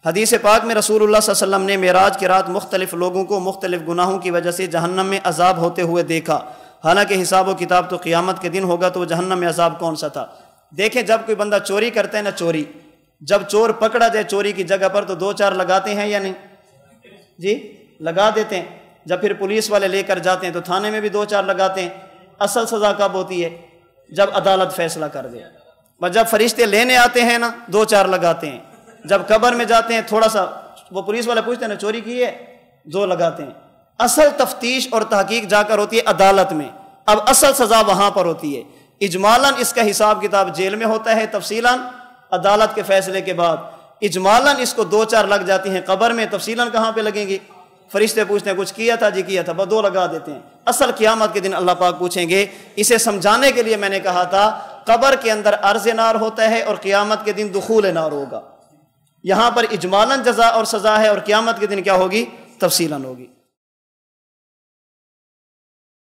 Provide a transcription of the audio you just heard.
حدیث پاک میں رسول اللہ صلی اللہ علیہ وسلم نے معراج کی رات مختلف لوگوں کو مختلف گناہوں کی وجہ سے جہنم میں عذاب ہوتے ہوئے دیکھا، حالانکہ حساب و کتاب تو قیامت کے دن ہوگا، تو وہ جہنم میں عذاب کون سا تھا؟ دیکھیں، جب کوئی بندہ چوری کرتا ہے نا، چوری جب چور پکڑا جائے چوری کی جگہ پر تو 2-4 لگاتے ہیں یا نہیں؟ جی لگا دیتے ہیں۔ جب پھر پولیس والے لے کر جاتے ہیں تو تھانے میں بھی 2-4 لگاتے ہیں۔ اصل سزا کب ہوتی ہے؟ جب عدالت فیصلہ کر دے۔ اور جب فرشتے لینے آتے ہیں نا 2-4 لگاتے ہیں۔ جب قبر میں جاتے ہیں تھوڑا سا وہ پولیس والے پوچھتے ہیں نا چوری کی ہے، 2 لگاتے ہیں۔ اصل تفتیش اور تحقیق جا کر ہوتی ہے عدالت میں، اب اصل سزا وہاں پر ہوتی ہے۔ اجمالاً اس کا حساب کتاب جیل میں ہوتا ہے، تفصیلاً عدالت کے فیصلے کے بعد۔ اجمالاً اس کو 2-4 لگ جاتی ہیں قبر میں، تفصیلاً کہاں پہ لگیں گی؟ فرشتے پوچھتے ہیں کچھ کیا تھا؟ جی کیا تھا، بس 2 لگا دیتے ہیں۔ اصل قیامت کے دن اللہ پاک پوچھیں گے۔ اسے سمجھانے کے لیے میں نے کہا تھا قبر کے اندر عرض نار ہوتا ہے اور قیامت کے دن دخول نار ہوگا۔ یہاں پر اجمالاً جزا اور سزا ہے اور قیامت کے دن کیا ہوگی؟ تفصیلاً ہوگی۔